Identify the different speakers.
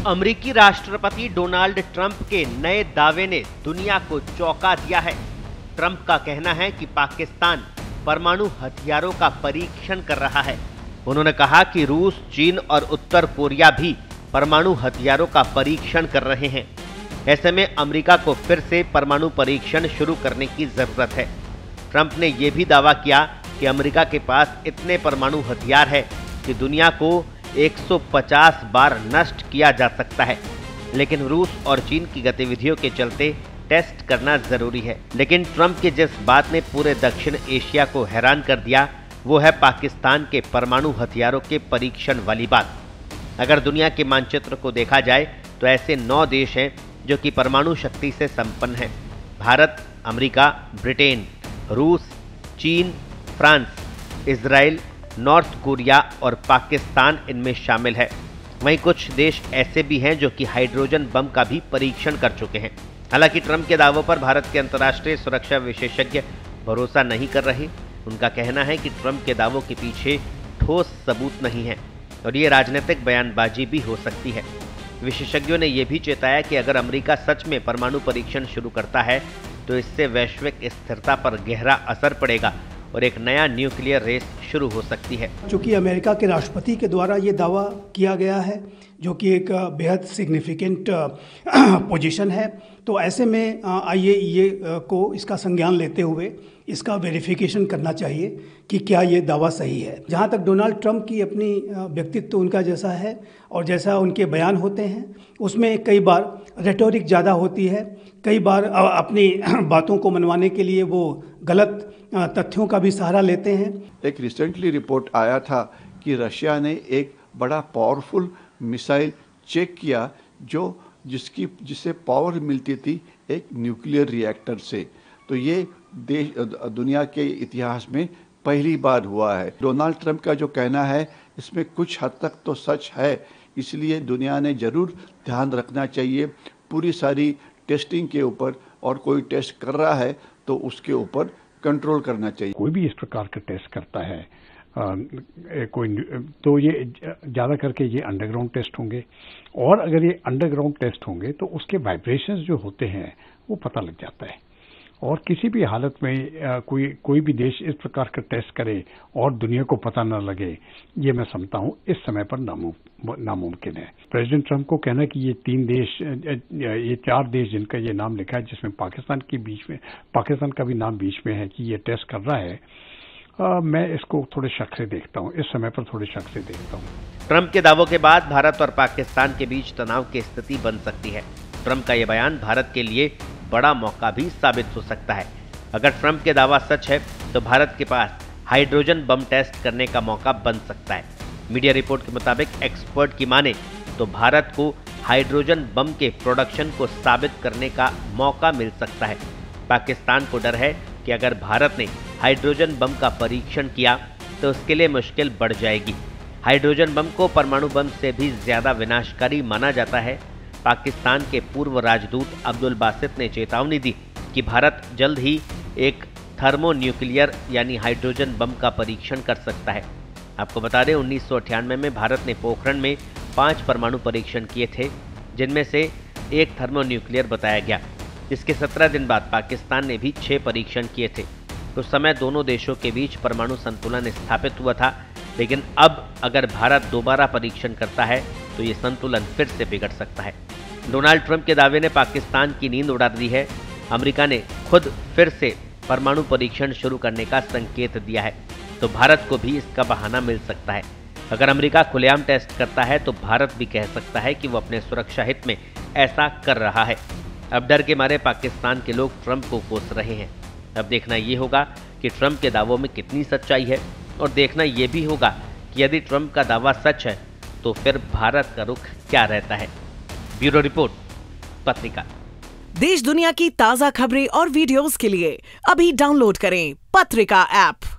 Speaker 1: अमेरिकी राष्ट्रपति Donald Trump के नए दावे ने दुनिया को चौंका दिया है। ट्रंप का कहना है कि पाकिस्तान परमाणु हथियारों का परीक्षण कर रहा है। उन्होंने कहा कि रूस, चीन और उत्तर कोरिया भी परमाणु हथियारों का परीक्षण कर रहे हैं। ऐसे में अमेरिका को फिर से परमाणु परीक्षण शुरू करने की जरूरत है। ट्रंप ने यह भी दावा किया कि अमेरिका के पास इतने परमाणु हथियार है कि दुनिया को 150 बार नष्ट किया जा सकता है, लेकिन रूस और चीन की गतिविधियों के चलते टेस्ट करना जरूरी है। लेकिन ट्रंप की जिस बात ने पूरे दक्षिण एशिया को हैरान कर दिया वो है पाकिस्तान के परमाणु हथियारों के परीक्षण वाली बात। अगर दुनिया के मानचित्र को देखा जाए तो ऐसे 9 देश हैं जो कि परमाणु शक्ति से संपन्न हैं। भारत, अमेरिका, ब्रिटेन, रूस, चीन, फ्रांस, इजराइल, नॉर्थ कोरिया और पाकिस्तान इनमें शामिल है। वहीं कुछ देश ऐसे भी हैं जो कि हाइड्रोजन बम का भी परीक्षण कर चुके हैं। हालांकि ट्रंप के दावों पर भारत के अंतर्राष्ट्रीय सुरक्षा विशेषज्ञ भरोसा नहीं कर रहे। उनका कहना है कि ट्रंप के दावों के पीछे ठोस सबूत नहीं है और ये राजनीतिक बयानबाजी भी हो सकती है। विशेषज्ञों ने यह भी चेताया कि अगर अमेरिका सच में परमाणु परीक्षण शुरू करता है तो इससे वैश्विक स्थिरता पर गहरा असर पड़ेगा और एक नया न्यूक्लियर रेस शुरू हो सकती है।
Speaker 2: चूँकि अमेरिका के राष्ट्रपति के द्वारा ये दावा किया गया है, जो कि एक बेहद सिग्निफिकेंट पोजीशन है, तो ऐसे में IAEA को इसका संज्ञान लेते हुए इसका वेरिफिकेशन करना चाहिए कि क्या ये दावा सही है। जहाँ तक डोनाल्ड ट्रंप की अपनी व्यक्तित्व उनका जैसा है और जैसा उनके बयान होते हैं, उसमें कई बार रेटोरिक ज़्यादा होती है। कई बार अपनी बातों को मनवाने के लिए वो गलत तथ्यों का भी सहारा लेते हैं।
Speaker 3: एक रिसेंटली रिपोर्ट आया था कि रशिया ने एक बड़ा पावरफुल मिसाइल चेक किया जिससे पावर मिलती थी एक न्यूक्लियर रिएक्टर से। तो ये देश दुनिया के इतिहास में पहली बार हुआ है। डोनाल्ड ट्रंप का जो कहना है इसमें कुछ हद तक तो सच है, इसलिए दुनिया ने जरूर ध्यान रखना चाहिए पूरी सारी टेस्टिंग के ऊपर, और कोई टेस्ट कर रहा है तो उसके ऊपर कंट्रोल करना चाहिए।
Speaker 4: कोई भी इस प्रकार का टेस्ट करता है तो ये ज़्यादा करके ये अंडरग्राउंड टेस्ट होंगे, और अगर ये अंडरग्राउंड टेस्ट होंगे तो उसके वाइब्रेशंस जो होते हैं वो पता लग जाता है। और किसी भी हालत में कोई भी देश इस प्रकार का टेस्ट करे और दुनिया को पता न लगे, ये मैं समझता हूँ इस समय पर नामुमकिन है। प्रेसिडेंट ट्रंप को कहना कि ये 4 देश जिनका ये नाम लिखा है, जिसमें पाकिस्तान का भी नाम बीच में है कि ये टेस्ट कर रहा है, मैं इसको थोड़े शक से देखता हूँ, इस समय पर थोड़े शक से देखता हूँ।
Speaker 1: ट्रंप के दावों के बाद भारत और पाकिस्तान के बीच तनाव की स्थिति बन सकती है। ट्रंप का यह बयान भारत के लिए बड़ा मौका भी साबित हो सकता है। अगर ट्रंप के दावा सच है तो भारत के पास हाइड्रोजन बम टेस्ट करने का मौका बन सकता है। मीडिया रिपोर्ट के मुताबिक एक्सपर्ट की माने तो भारत को हाइड्रोजन बम के प्रोडक्शन को साबित करने का मौका मिल सकता है। पाकिस्तान को डर है कि अगर भारत ने हाइड्रोजन बम का परीक्षण किया तो उसके लिए मुश्किल बढ़ जाएगी। हाइड्रोजन बम को परमाणु बम से भी ज्यादा विनाशकारी माना जाता है। पाकिस्तान के पूर्व राजदूत अब्दुल बासित ने चेतावनी दी कि भारत जल्द ही एक थर्मोन्यूक्लियर यानी हाइड्रोजन बम का परीक्षण कर सकता है। आपको बता दें 1998 में भारत ने पोखरण में 5 परमाणु परीक्षण किए थे, जिनमें से एक थर्मोन्यूक्लियर बताया गया। इसके 17 दिन बाद पाकिस्तान ने भी 6 परीक्षण किए थे। उस समय दोनों देशों के बीच परमाणु संतुलन स्थापित हुआ था, लेकिन अब अगर भारत दोबारा परीक्षण करता है तो ये संतुलन फिर से बिगड़ सकता है। डोनाल्ड ट्रंप के दावे ने पाकिस्तान की नींद उड़ा दी है। अमेरिका ने खुद फिर से परमाणु परीक्षण शुरू करने का संकेत दिया है, तो भारत को भी इसका बहाना मिल सकता है। अगर अमेरिका खुलेआम टेस्ट करता है तो भारत भी कह सकता है कि वो अपने सुरक्षा हित में ऐसा कर रहा है। अब डर के मारे पाकिस्तान के लोग ट्रंप को कोस रहे हैं। अब देखना ये होगा कि ट्रंप के दावों में कितनी सच्चाई है, और देखना ये भी होगा कि यदि ट्रंप का दावा सच है तो फिर भारत का रुख क्या रहता है। ब्यूरो रिपोर्ट, पत्रिका।
Speaker 5: देश दुनिया की ताजा खबरें और वीडियोस के लिए अभी डाउनलोड करें पत्रिका ऐप।